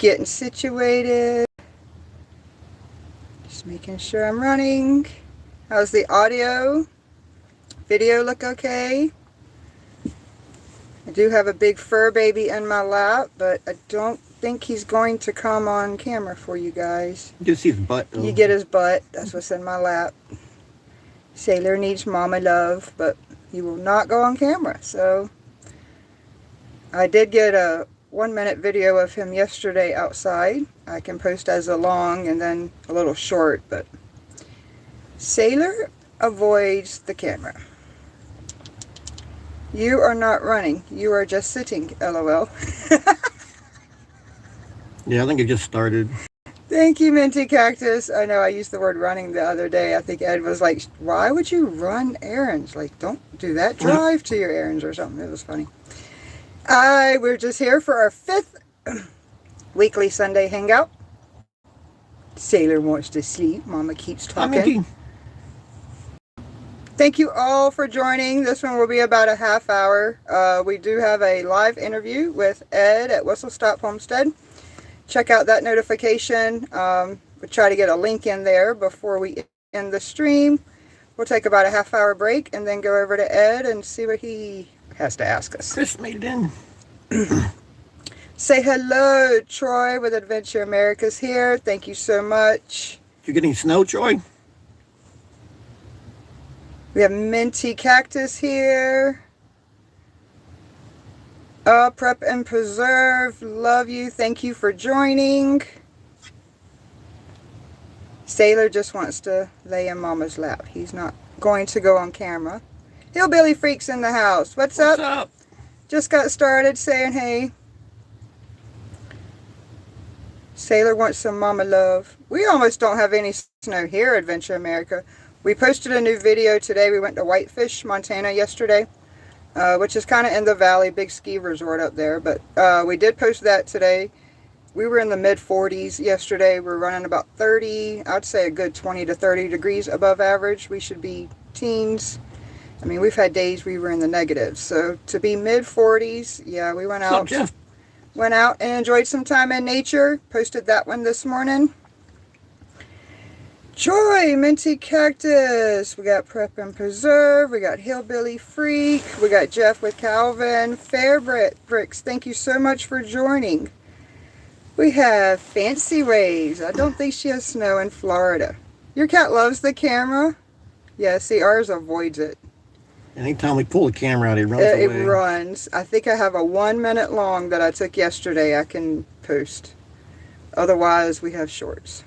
Getting situated. Just making sure I'm running. How's the audio? Video look okay? I do have a big fur baby in my lap, but I don't think he's going to come on camera for you guys. You see his butt, though. You get his butt. That's what's in my lap. Sailor needs mama love, but he will not go on camera. So I did get a 1-minute video of him yesterday outside. I can post as a long and then a little short, but Sailor avoids the camera. You are not running. You are just sitting, LOL. Yeah, I think it just started. Thank you, Minty Cactus. I know I used the word running the other day. I think Ed was like, why would you run errands? Like, don't do that. Drive to your errands or something. It was funny. We're just here for our 5th weekly Sunday hangout. Sailor wants to sleep. Mama keeps talking. Thank you all for joining. This one will be about a half hour. We do have a live interview with Ed at Whistle Stop Homestead. Check out that notification. We'll try to get a link in there before we end the stream. We'll take about a half hour break and then go over to Ed and see what he has to ask us. Chris made it in. Say hello, Troy with Adventure America's here. Thank you so much. Did you get any snow, Troy? We have Minty Cactus here. Prep and Preserve. Love you. Thank you for joining. Sailor just wants to lay in Mama's lap. He's not going to go on camera. Hillbilly Freaks in the house. What's up? What's up? Just got started saying hey. Sailor wants some mama love. We almost don't have any snow here, Adventure America. We posted a new video today. We went to Whitefish, Montana yesterday, which is kind of in the valley, big ski resort up there. But we did post that today. We were in the mid-40s yesterday. We're running about 30, I'd say a good 20 to 30 degrees above average. We should be teens. I mean, we've had days we were in the negatives. So to be mid-40s, yeah, we went out. What's up, Jeff? Went out and enjoyed some time in nature. Posted that one this morning. Joy, Minty Cactus. We got Prep and Preserve. We got Hillbilly Freak. We got Jeff with Calvin. Fairbricks, thank you so much for joining. We have Fancy Rays. I don't think she has snow in Florida. Your cat loves the camera. Yeah, see, ours avoids it. Anytime we pull the camera out, it runs away. It runs. I think I have a 1-minute long that I took yesterday I can post. Otherwise, we have shorts.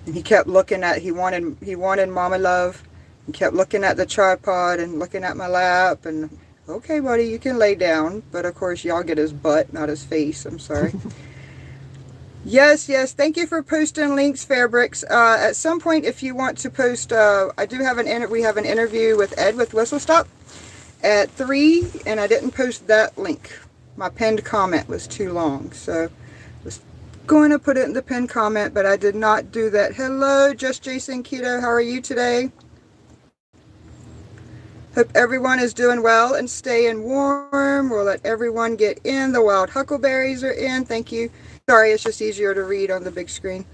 And he kept looking at, he wanted mama love. He kept looking at the tripod and looking at my lap. And, okay, buddy, you can lay down. But, of course, y'all get his butt, not his face. I'm sorry. Yes, thank you for posting links, Fairbricks. At some point, if you want to post, I do have we have an interview with Ed with Whistle Stop at 3, and I didn't post that link. My pinned comment was too long, so I was going to put it in the pinned comment, but I did not do that. Hello, Just Jason Keto, how are you today? Hope everyone is doing well and staying warm. We'll let everyone get in. The wild huckleberries are in. Thank you. Sorry, it's just easier to read on the big screen.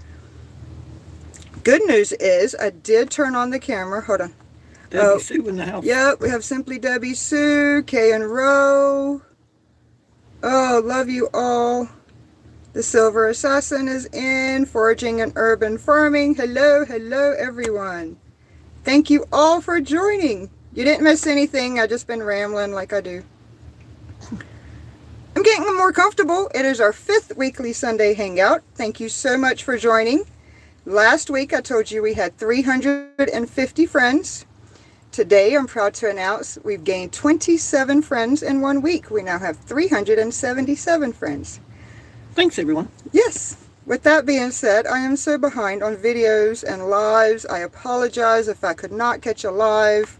Good news is I did turn on the camera. Hold on. Debbie Sue in the house. Yep, we have Simply Debbie Sue, Kay and Roe. Oh, love you all. The Silver Assassin is in. Foraging and Urban Farming. Hello, everyone. Thank you all for joining. You didn't miss anything. I just been rambling like I do. I'm getting more comfortable. It is our 5th weekly Sunday hangout. Thank you so much for joining. Last week I told you we had 350 friends. Today I'm proud to announce we've gained 27 friends in 1 week. We now have 377 friends. Thanks, everyone. Yes. With that being said, I am so behind on videos and lives. I apologize if I could not catch a live.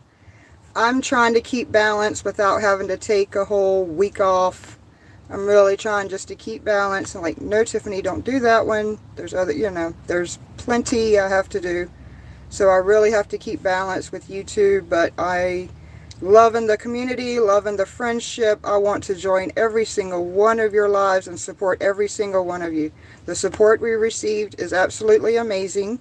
I'm trying to keep balance without having to take a whole week off. I'm really trying just to keep balance. And like, no, Tiffany, don't do that one. There's other, there's plenty I have to do. So I really have to keep balance with YouTube, but I loving the community, loving the friendship. I want to join every single one of your lives and support every single one of you. The support we received is absolutely amazing.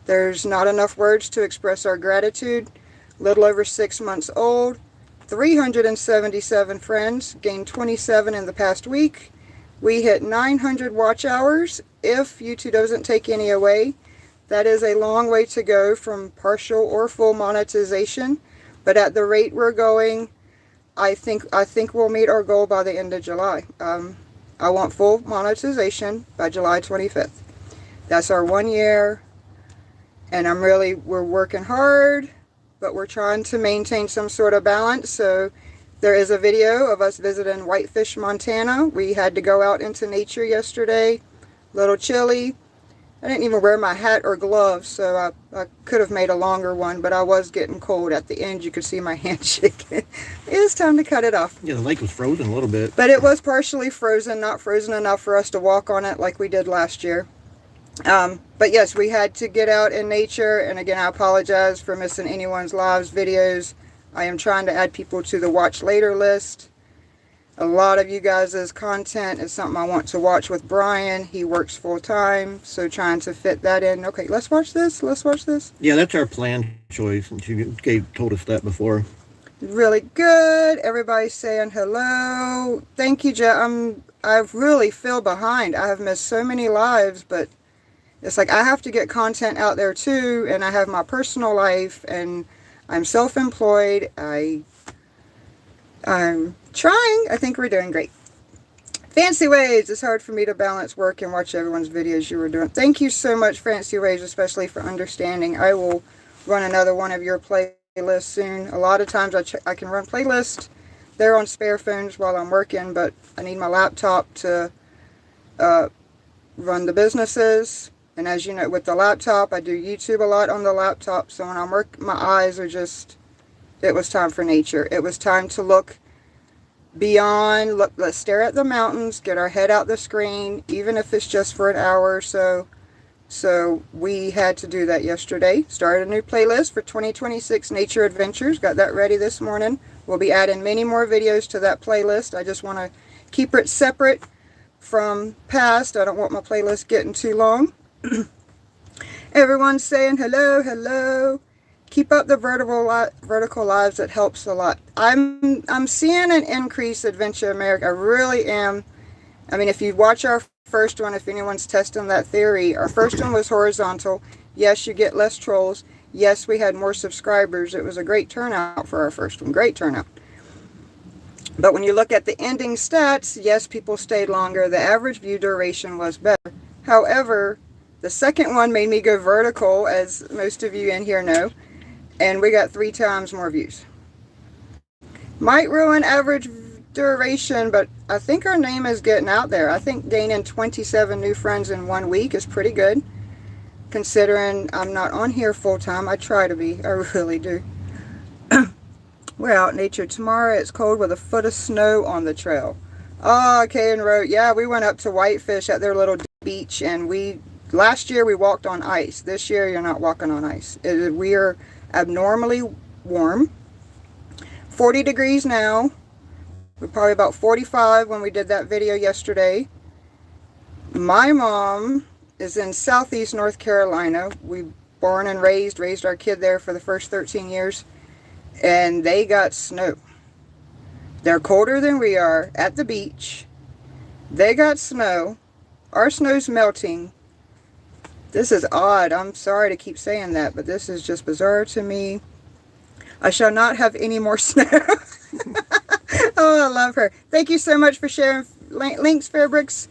There's not enough words to express our gratitude. Little over 6 months old, 377 friends, gained 27 in the past week. We hit 900 watch hours if YouTube doesn't take any away. That is a long way to go from partial or full monetization, but at the rate we're going, I think we'll meet our goal by the end of July. I want full monetization by July 25th. That's our 1 year, and we're working hard, but we're trying to maintain some sort of balance. So there is a video of us visiting Whitefish, Montana. We had to go out into nature yesterday, a little chilly. I didn't even wear my hat or gloves, so I could have made a longer one, but I was getting cold. At the end, you could see my hand shaking. It's time to cut it off. Yeah, the lake was frozen a little bit. But it was partially frozen, not frozen enough for us to walk on it like we did last year. But yes, we had to get out in nature, and again, I apologize for missing anyone's lives videos. I am trying to add people to the watch later list. A lot of you guys' content is something I want to watch with Brian. He works full time, so trying to fit that in. Okay, let's watch this. Let's watch this. Yeah, that's our planned choice, and she told us that before. Really good. Everybody's saying hello. Thank you, Jeff. I really feel behind. I have missed so many lives, but it's like I have to get content out there too, and I have my personal life, and I'm self-employed. I'm trying. I think we're doing great. Fancy Waves. It's hard for me to balance work and watch everyone's videos you were doing. Thank you so much, Fancy Waves, especially for understanding. I will run another one of your playlists soon. A lot of times I can run playlists. They're on spare phones while I'm working, but I need my laptop to run the businesses. And as you know, with the laptop, I do YouTube a lot on the laptop. So when I'm working, my eyes are just... It was time for nature. It was time to look beyond. Look, let's stare at the mountains, get our head out the screen, even if it's just for an hour or so. So we had to do that yesterday. Started a new playlist for 2026 Nature Adventures. Got that ready this morning. We'll be adding many more videos to that playlist. I just want to keep it separate from past. I don't want my playlist getting too long. Everyone's saying hello, hello. Keep up the vertical lives. It helps a lot. I'm seeing an increase, Adventure America. I really am. I mean, if you watch our first one, if anyone's testing that theory, our first one was horizontal. Yes, you get less trolls. Yes, we had more subscribers. It was a great turnout for our first one. Great turnout. But when you look at the ending stats, yes, people stayed longer. The average view duration was better. However, the second one made me go vertical, as most of you in here know. And we got 3 times more views. Might ruin average duration, but I think our name is getting out there. I think gaining 27 new friends in 1 week is pretty good, considering I'm not on here full time. I try to be. I really do. We're out in nature tomorrow. It's cold with a foot of snow on the trail. Oh, Kayan wrote, yeah, we went up to Whitefish at their little beach, and last year we walked on ice. This year you're not walking on ice. We are abnormally warm. 40 degrees now. We're probably about 45 when we did that video yesterday. My mom is in Southeast North Carolina. We born and raised our kid there for the first 13 years. And they got snow. They're colder than we are at the beach. They got snow. Our snow's melting. This is odd. I'm sorry to keep saying that, but this is just bizarre to me. I shall not have any more snow. Oh, I love her. Thank you so much for sharing links, Fairbricks.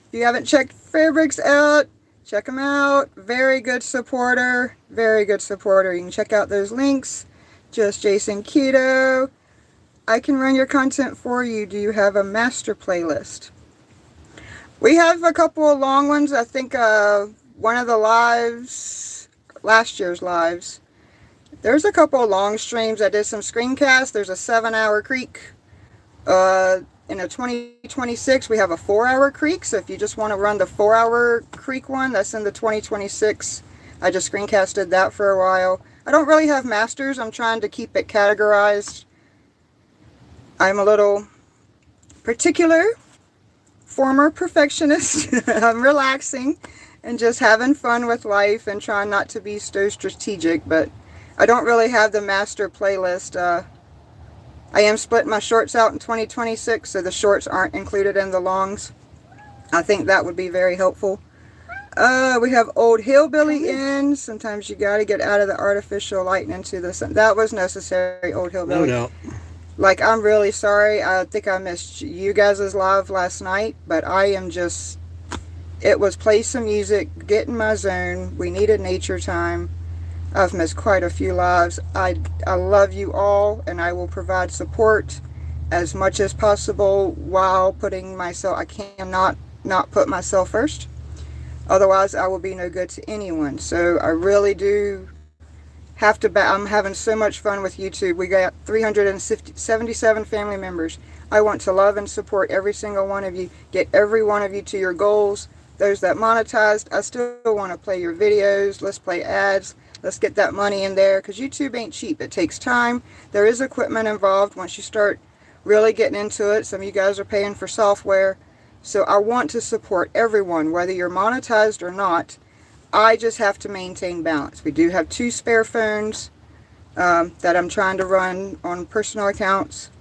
If you haven't checked Fairbricks out, check them out. Very good supporter. Very good supporter. You can check out those links. Just Jason Keto. I can run your content for you. Do you have a master playlist? We have a couple of long ones. I think one of the lives, last year's lives, there's a couple of long streams. I did some screencasts. There's a 7-hour creek. In a 2026, we have a 4-hour creek. So if you just want to run the 4-hour creek one, that's in the 2026. I just screencasted that for a while. I don't really have masters. I'm trying to keep it categorized I'm a little particular, former perfectionist. I'm relaxing and just having fun with life and trying not to be so strategic, but I don't really have the master playlist. I am splitting my shorts out in 2026, so the shorts aren't included in the longs. I think that would be very helpful. We have Old Hillbilly in. Sometimes you got to get out of the artificial light and into the sun. That was necessary, Old Hillbilly. No doubt. Like, I'm really sorry. I think I missed you guys' live last night, but I am just... It was play some music, get in my zone. We needed nature time. I've missed quite a few lives. I love you all, and I will provide support as much as possible while putting myself... I cannot not put myself first. Otherwise, I will be no good to anyone. So I really do have to... I'm having so much fun with YouTube. We got 377 family members. I want to love and support every single one of you. Get every one of you to your goals. Those that monetized, I still want to play your videos. Let's play ads. Let's get that money in there, because YouTube ain't cheap. It takes time. There is equipment involved once you start really getting into it. Some of you guys are paying for software. So I want to support everyone, whether you're monetized or not. I just have to maintain balance. We do have 2 spare phones that I'm trying to run on personal accounts.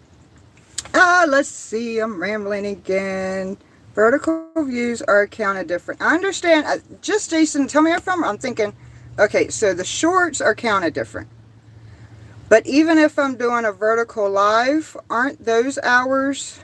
Let's see. I'm rambling again. Vertical views are counted different. I understand. Just, Jason, tell me if I'm thinking, okay, so the shorts are counted different. But even if I'm doing a vertical live, aren't those hours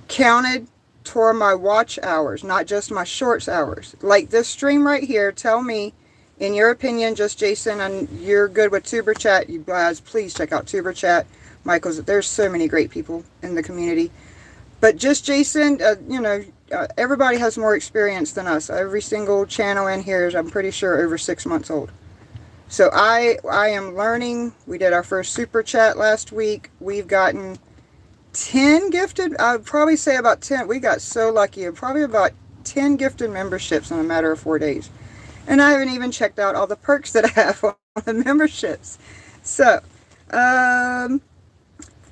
counted toward my watch hours, not just my shorts hours? Like this stream right here, tell me, in your opinion, just Jason, and you're good with Tuber Chat, you guys, please check out Tuber Chat. Michael's, there's so many great people in the community. But just Jason, everybody has more experience than us. Every single channel in here is, I'm pretty sure, over 6 months old. So I am learning. We did our first super chat last week. We've gotten 10 gifted. I'd probably say about 10. We got so lucky. Probably about 10 gifted memberships in a matter of 4 days. And I haven't even checked out all the perks that I have on the memberships. So,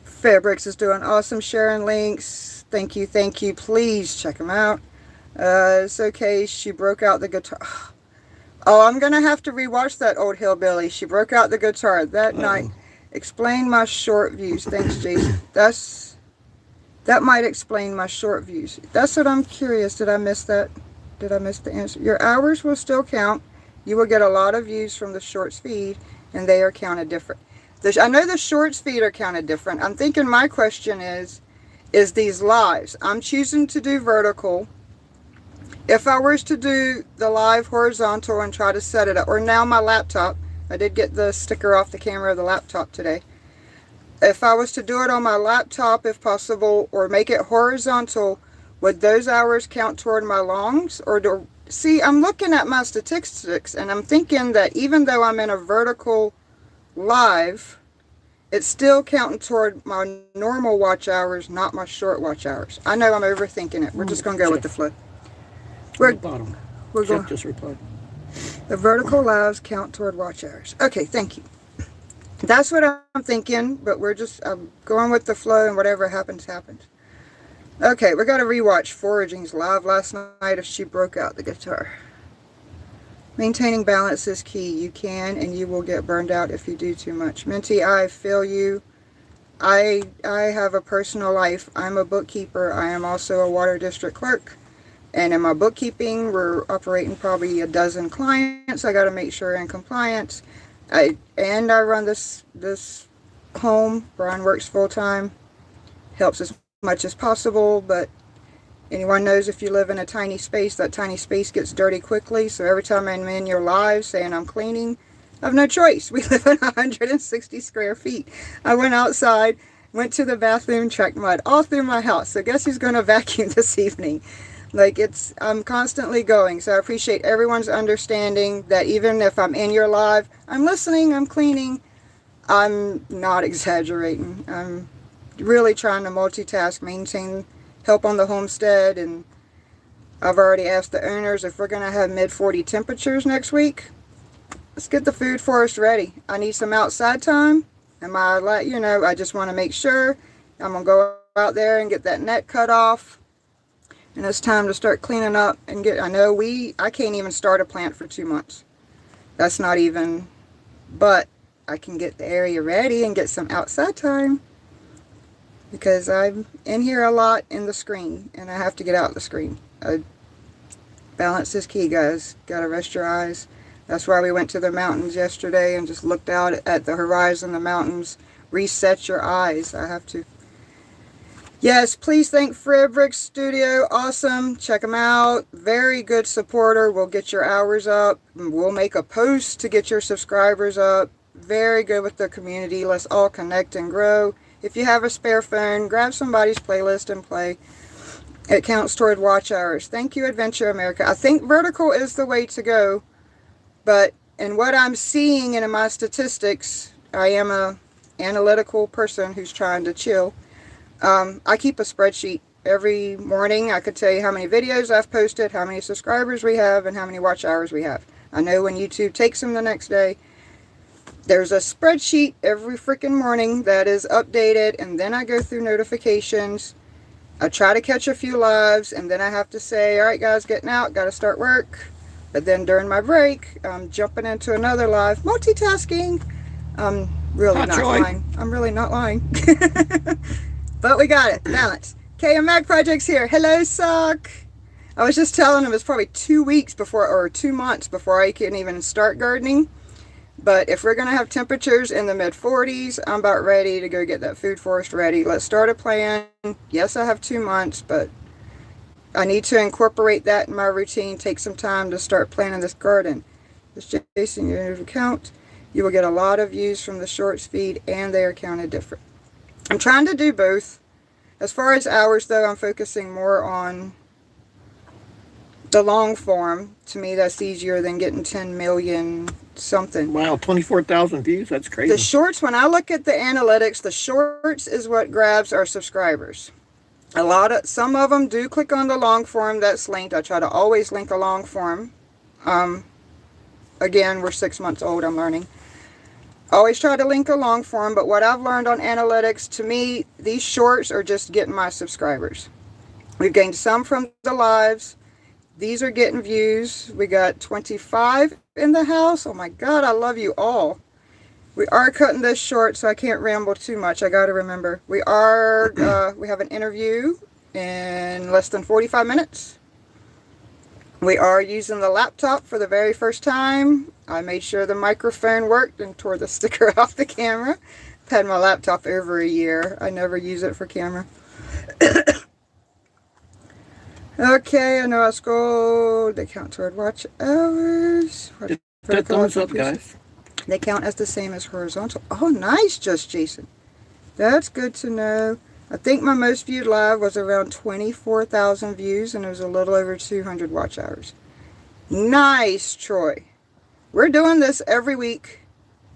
Fairbricks is doing awesome, sharing links. Thank you, thank you. Please check them out. It's okay. She broke out the guitar. Oh, I'm going to have to rewatch that Old Hillbilly. She broke out the guitar that night. Explain my short views. Thanks, Jason. That might explain my short views. That's what I'm curious. Did I miss that? Did I miss the answer? Your hours will still count. You will get a lot of views from the shorts feed, and they are counted different. I know the shorts feed are counted different. I'm thinking my question is these lives. I'm choosing to do vertical. If I was to do the live horizontal and try to set it up, or now my laptop, I did get the sticker off the camera of the laptop today. If I was to do it on my laptop, if possible, or make it horizontal, would those hours count toward my longs? See, I'm looking at my statistics, and I'm thinking that even though I'm in a vertical live, it's still counting toward my normal watch hours, not my short watch hours. I know I'm overthinking it. We're just going to go with the flow. We're going. Just replied. The vertical lives count toward watch hours. Okay, thank you. That's what I'm thinking, but I'm going with the flow, and whatever happens, happens. Okay, we got to rewatch Foraging's live last night if she broke out the guitar. Maintaining balance is key. You can and you will get burned out if you do too much. Minty, I feel you. I have a personal life. I'm a bookkeeper. I am also a water district clerk. And in my bookkeeping, we're operating probably a dozen clients. I got to make sure in compliance. I run this home. Brian works full time. Helps as much as possible, but anyone knows if you live in a tiny space, that tiny space gets dirty quickly. So every time I'm in your live saying I'm cleaning, I have no choice. We live in 160 square feet. I went outside, went to the bathroom, tracked mud all through my house. So guess who's going to vacuum this evening? Like, I'm constantly going. So I appreciate everyone's understanding that even if I'm in your live, I'm listening, I'm cleaning. I'm not exaggerating. I'm really trying to multitask, maintain, help on the homestead, and I've already asked the owners if we're going to have mid-40 temperatures next week. Let's get the food forest ready. I need some outside time, I just want to make sure. I'm going to go out there and get that net cut off. And it's time to start cleaning up and I can't even start a plant for 2 months. That's not even, but I can get the area ready and get some outside time. Because I'm in here a lot in the screen, and I have to get out the screen. Balance is key, guys. Gotta rest your eyes. That's why we went to the mountains yesterday and just looked out at the horizon, the mountains. Reset your eyes. I have to. Yes, please thank Fribrick Studio. Awesome. Check them out. Very good supporter. We'll get your hours up. We'll make a post to get your subscribers up. Very good with the community. Let's all connect and grow. If you have a spare phone, grab somebody's playlist and play. It counts toward watch hours. Thank you, Adventure America. I think vertical is the way to go. But in what I'm seeing and in my statistics, I am a analytical person who's trying to chill. I keep a spreadsheet every morning. I could tell you how many videos I've posted, how many subscribers we have, and how many watch hours we have. I know when YouTube takes them the next day. There's a spreadsheet every freaking morning that is updated, and then I go through notifications. I try to catch a few lives, and then I have to say, all right, guys, getting out, got to start work. But then during my break, I'm jumping into another live, multitasking. I'm really not lying. I'm really not lying. But we got it. Balance. KM Mag Project's here. Hello, Sock. I was just telling him it's probably 2 weeks before, or 2 months before I can even start gardening. But if we're going to have temperatures in the mid-40s, I'm about ready to go get that food forest ready. Let's start a plan. Yes, I have 2 months, but I need to incorporate that in my routine. Take some time to start planning this garden. This Jason, your account. You will get a lot of views from the shorts feed, and they are counted different. I'm trying to do both. As far as hours, though, I'm focusing more on the long form. To me, that's easier than getting 10 million something. Wow, 24,000 views? That's crazy. The shorts, when I look at the analytics, the shorts is what grabs our subscribers. Some of them do click on the long form that's linked. I try to always link a long form. Again, we're 6 months old, I'm learning. Always try to link a long form, but what I've learned on analytics, to me, these shorts are just getting my subscribers. We've gained some from the lives. These are getting views. We got 25 in the house. Oh my God, I love you all. We are cutting this short, so I can't ramble too much. I got to remember. We have an interview in less than 45 minutes. We are using the laptop for the very first time. I made sure the microphone worked and tore the sticker off the camera. I've had my laptop over a year. I never use it for camera. Okay, I know I scrolled. They count toward watch hours. Thumbs up, guys. They count as the same as horizontal. Oh, nice, Just Jason. That's good to know. I think my most viewed live was around 24,000 views, and it was a little over 200 watch hours. Nice, Troy. We're doing this every week.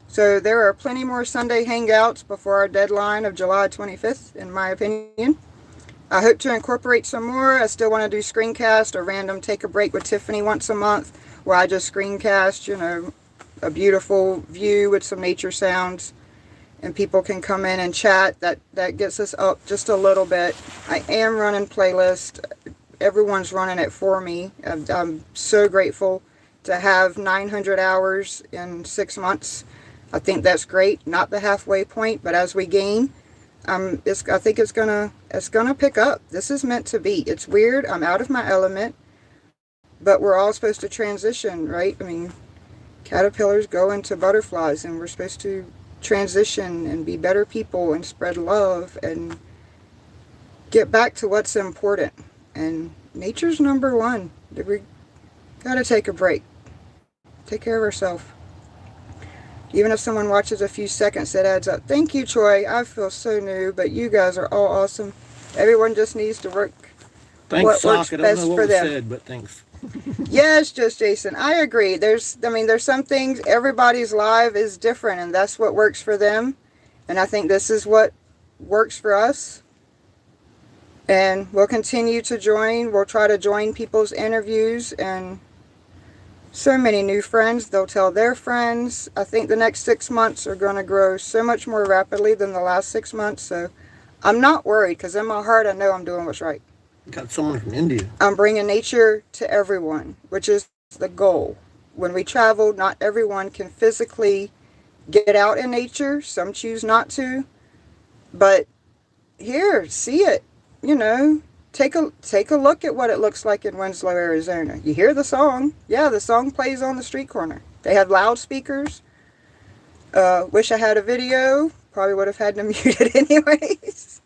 So there are plenty more Sunday hangouts before our deadline of July 25th, in my opinion. I hope to incorporate some more. I still want to do screencast or random take a break with Tiffany once a month, where I just screencast, a beautiful view with some nature sounds, and people can come in and chat. That gets us up just a little bit. I am running playlist. Everyone's running it for me. I'm so grateful to have 900 hours in 6 months. I think that's great. Not the halfway point, but as we gain, I think it's gonna pick up. This is meant to be. It's weird. I'm out of my element, but we're all supposed to transition, right? I mean, caterpillars go into butterflies, and we're supposed to transition and be better people and spread love and get back to what's important. And nature's number one. We gotta take a break. Take care of ourselves. Even if someone watches a few seconds, it adds up. Thank you, Troy. I feel so new, but you guys are all awesome. Everyone just needs to work Thanks, what works Sock. I don't best know what for was them. said, but thanks. Yes, Just Jason. I agree. There's some things, everybody's live is different, and that's what works for them. And I think this is what works for us. And we'll continue to join. We'll try to join people's interviews and so many new friends. They'll tell their friends. I think the next 6 months are going to grow so much more rapidly than the last 6 months. So I'm not worried because in my heart I know I'm doing what's right. Got someone from India. I'm bringing nature to everyone, which is the goal. When we travel, not everyone can physically get out in nature. Some choose not to. But here, see it. You know, take a look at what it looks like in Winslow, Arizona. You hear the song. Yeah, the song plays on the street corner. They have loudspeakers. Wish I had a video. Probably would have had to mute it anyways.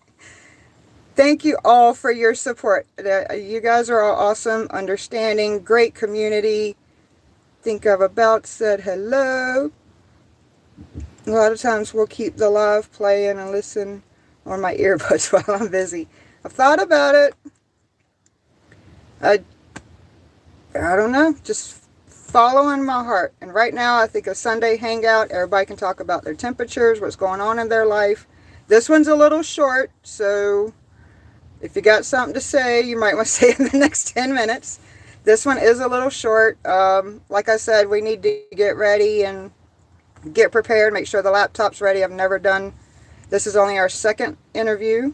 Thank you all for your support. You guys are all awesome, understanding, great community. Think I've about said hello. A lot of times we'll keep the live playing and listen on my earbuds while I'm busy. I've thought about it. I don't know, just following my heart. And right now I think a Sunday hangout, everybody can talk about their temperatures, what's going on in their life. This one's a little short, so if you got something to say, you might want to say it in the next 10 minutes. This one is a little short. Like I said, we need to get ready and get prepared, make sure the laptop's ready. I've never done, this is only our second interview,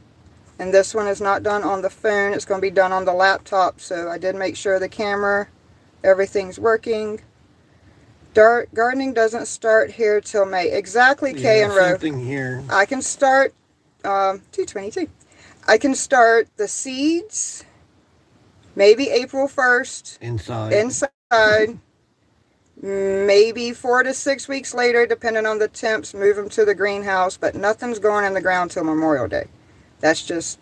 and this one is not done on the phone. It's going to be done on the laptop, so I did make sure the camera, everything's working. Gardening doesn't start here till May. Exactly, Kay and Ro. Something here. I can start, 222. I can start the seeds, maybe April 1st. Inside. Maybe 4 to 6 weeks later, depending on the temps, move them to the greenhouse. But nothing's going in the ground till Memorial Day. That's just,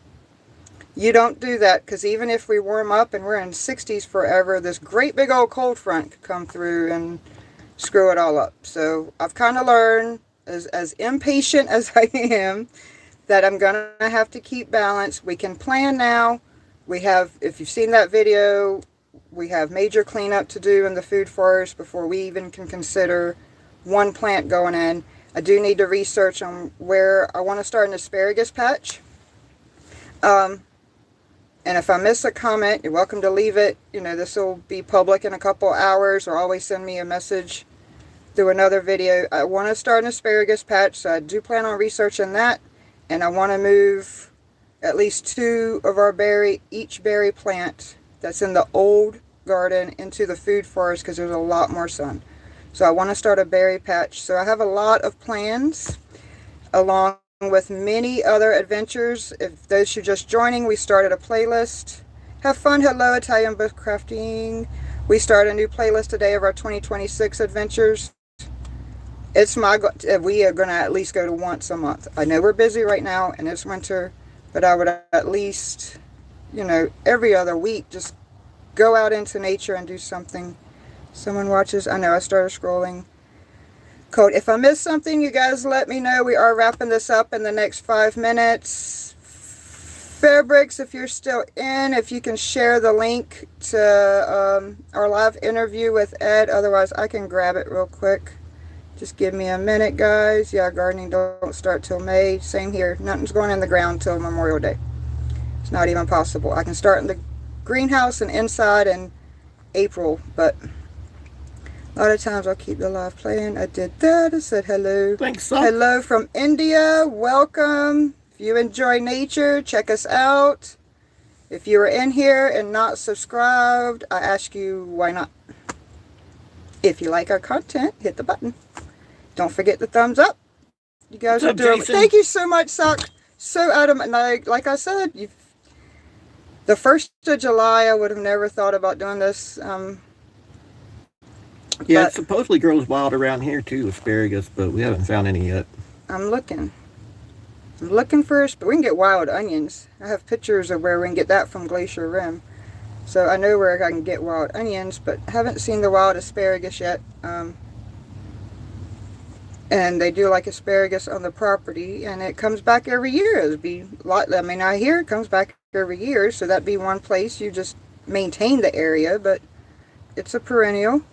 you don't do that, because even if we warm up and we're in 60s forever, this great big old cold front could come through and screw it all up. So I've kind of learned, as impatient as I am, that I'm going to have to keep balance. We can plan now. We have, if you've seen that video, we have major cleanup to do in the food forest before we even can consider one plant going in. I do need to research on where I want to start an asparagus patch. And if I miss a comment, you're welcome to leave it. You know, this will be public in a couple hours, or always send me a message through another video. I want to start an asparagus patch, so I do plan on researching that. And I want to move at least 2 of each berry plant that's in the old garden into the food forest, because there's a lot more sun. So I want to start a berry patch. So I have a lot of plans, along with many other adventures. If those who are just joining, we started a playlist. Have fun. Hello, Italian Bushcrafting. We started a new playlist today of our 2026 adventures. It's we are going to at least go to once a month. I know we're busy right now and it's winter, but I would at least, you know, every other week, just go out into nature and do something. Someone watches. I know I started scrolling. Code. If I missed something, you guys let me know. We are wrapping this up in the next 5 minutes. Fairbricks, if you're still in, if you can share the link to our live interview with Ed. Otherwise, I can grab it real quick. Just give me a minute, guys. Yeah, gardening don't start till May. Same here. Nothing's going in the ground till Memorial Day. It's not even possible. I can start in the greenhouse and inside in April, but a lot of times I'll keep the live playing. I did that. I said hello. Thanks, son. Hello from India. Welcome. If you enjoy nature, check us out. If you are in here and not subscribed, I ask you, why not? If you like our content, hit the button. Don't forget the thumbs up. You guys are doing it. Thank you so much, Sock. So adamant. Like I said, the 1st of July, I would have never thought about doing this. Yeah, it supposedly grows wild around here too, asparagus, but we haven't found any yet. I'm looking for us, but we can get wild onions. I have pictures of where we can get that from Glacier Rim. So I know where I can get wild onions, but haven't seen the wild asparagus yet. And they do like asparagus on the property, and it comes back every year. It'd be I hear it comes back every year, so that'd be one place. You just maintain the area, but it's a perennial. You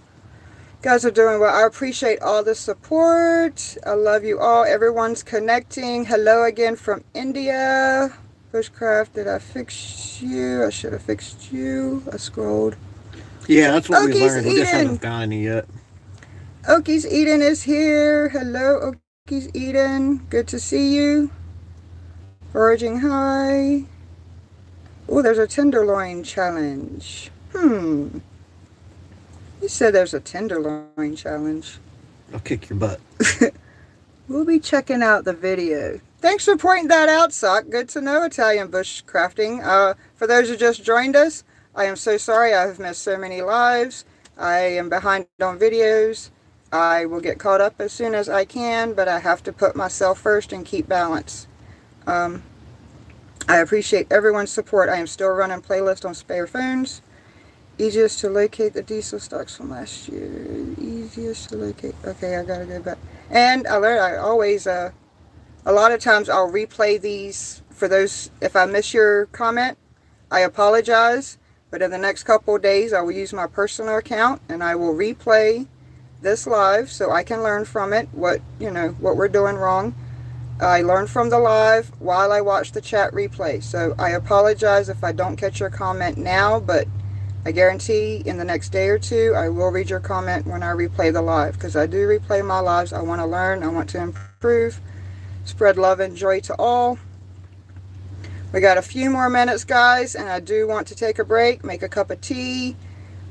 guys are doing well. I appreciate all the support. I love you all. Everyone's connecting. Hello again from India. Bushcraft, did I fix you? I should have fixed you. I scrolled. Yeah, that's what we Oki's learned. We just eating. haven't found any yet. Oki's Eden is here. Hello, Oki's Eden. Good to see you. Foraging high. Oh, there's a tenderloin challenge. You said there's a tenderloin challenge. I'll kick your butt. We'll be checking out the video. Thanks for pointing that out, Sock. Good to know Italian bushcrafting. For those who just joined us, I am so sorry I have missed so many lives. I am behind on videos. I will get caught up as soon as I can, but I have to put myself first and keep balance. I appreciate everyone's support. I am still running playlist on spare phones. Easiest to locate the diesel stocks from last year. Easiest to locate. Okay, I gotta go back. And I always, a lot of times I'll replay these for those, if I miss your comment, I apologize. But in the next couple of days, I will use my personal account and I will replay this live so I can learn from it what we're doing wrong. I learned from the live while I watch the chat replay. So I apologize if I don't catch your comment now, but I guarantee in the next day or two, I will read your comment when I replay the live, because I do replay my lives. I want to learn. I want to improve. Spread love and joy to all. We got a few more minutes, guys, and I do want to take a break, make a cup of tea.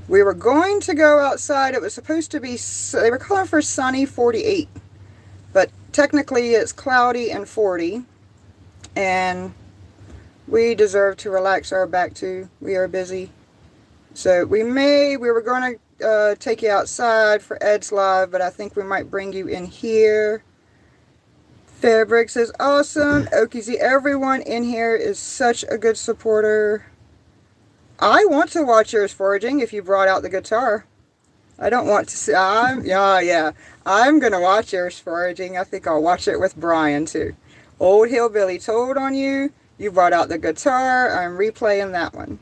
We were going to go outside. It was supposed to be, they were calling for sunny 48, but technically it's cloudy and 40, and we deserve to relax our back too. We are busy. So we were going to take you outside for Ed's live, but I think we might bring you in here. Fabrics is awesome. Okies, everyone in here is such a good supporter. I want to watch yours foraging if you brought out the guitar. I don't want to see, I'm going to watch yours foraging. I think I'll watch it with Brian too. Old Hillbilly told on you. You brought out the guitar. I'm replaying that one.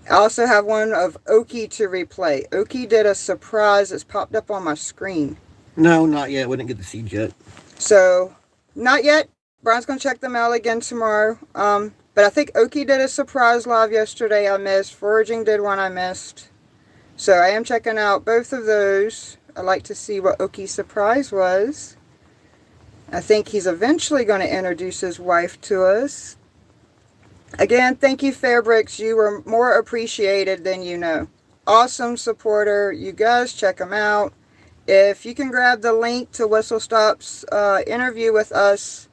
I also have one of Oki to replay. Oki did a surprise that's popped up on my screen. No, not yet. We didn't get the seeds yet. So, not yet. Brian's going to check the mail again tomorrow. But I think Oki did a surprise live yesterday I missed. Foraging did one I missed. So, I am checking out both of those. I'd like to see what Oki's surprise was. I think he's eventually going to introduce his wife to us. Again, thank you, Fairbricks. You were more appreciated than you know. Awesome supporter. You guys check him out. If you can grab the link to Whistle Stop's interview with us,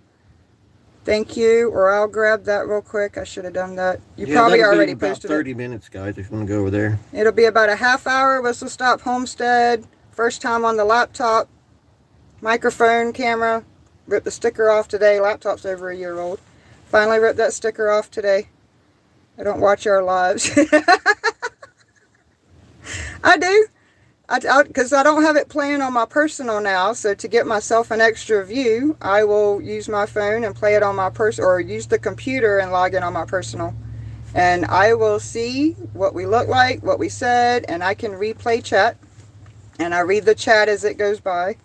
thank you. Or I'll grab that real quick. I should have done that. You probably already posted it. 30 minutes, guys, if you want to go over there. It'll be about a half hour. Whistle Stop Homestead. First time on the laptop. Microphone, camera. Ripped the sticker off today. Laptop's over a year old. Finally ripped that sticker off today. I don't watch our lives. I do. Because I don't have it playing on my personal now. So to get myself an extra view, I will use my phone and play it on my personal, or use the computer and log in on my personal. And I will see what we look like, what we said, and I can replay chat. And I read the chat as it goes by.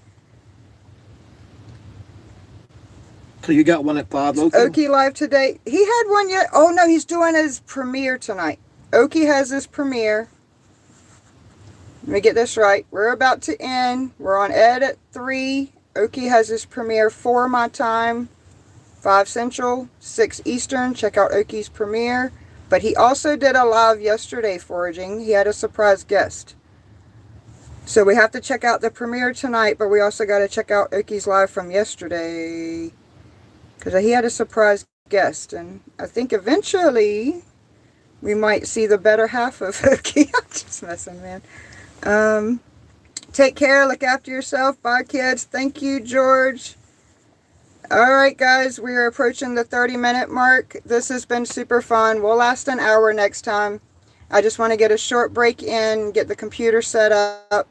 So you got one at 5, Oki? Oki live today. He had one yet. Oh no, he's doing his premiere tonight. Oki has his premiere. Let me get this right. We're about to end. We're on Ed at 3. Oki has his premiere 4 my time, 5 Central, 6 Eastern. Check out Oki's premiere. But he also did a live yesterday foraging. He had a surprise guest. So we have to check out the premiere tonight, but we also got to check out Oki's live from yesterday. Because he had a surprise guest, and I think eventually we might see the better half of Oki. I'm just messing, man. Take care. Look after yourself. Bye, kids. Thank you, George. All right, guys. We are approaching the 30-minute mark. This has been super fun. We'll last an hour next time. I just want to get a short break in, get the computer set up.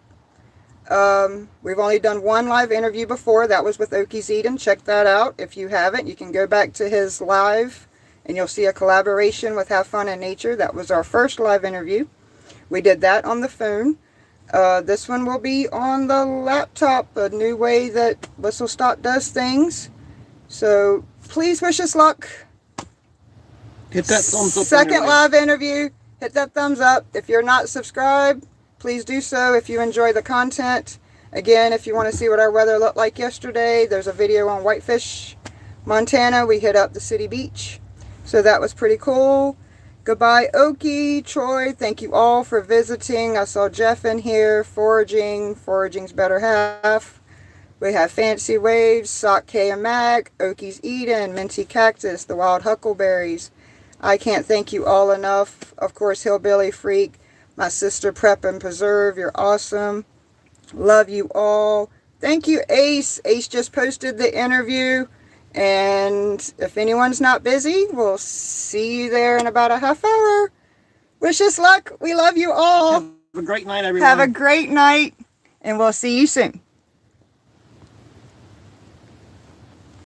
We've only done one live interview before. That was with Oki's Eden. Check that out. If you haven't, you can go back to his live and you'll see a collaboration with Have Fun in Nature. That was our first live interview. We did that on the phone. This one will be on the laptop, a new way that Whistle Stop does things. So please wish us luck. Hit that thumbs up. Second live interview. hit that thumbs up. If you're not subscribed, please do so if you enjoy the content. Again, if you want to see what our weather looked like yesterday, there's a video on Whitefish, Montana. We hit up the city beach. So that was pretty cool. Goodbye, Okie, Troy. Thank you all for visiting. I saw Jeff in here foraging. Foraging's better half. We have Fancy Waves, Sock K and Mac, Okie's Eden, Minty Cactus, the Wild Huckleberries. I can't thank you all enough. Of course, Hillbilly Freak, my sister Prep and Preserve. You're awesome. Love you all. Thank you, Ace. Ace just posted the interview. And if anyone's not busy, we'll see you there in about a half hour. Wish us luck. We love you all. Have a great night, everyone. Have a great night. And we'll see you soon.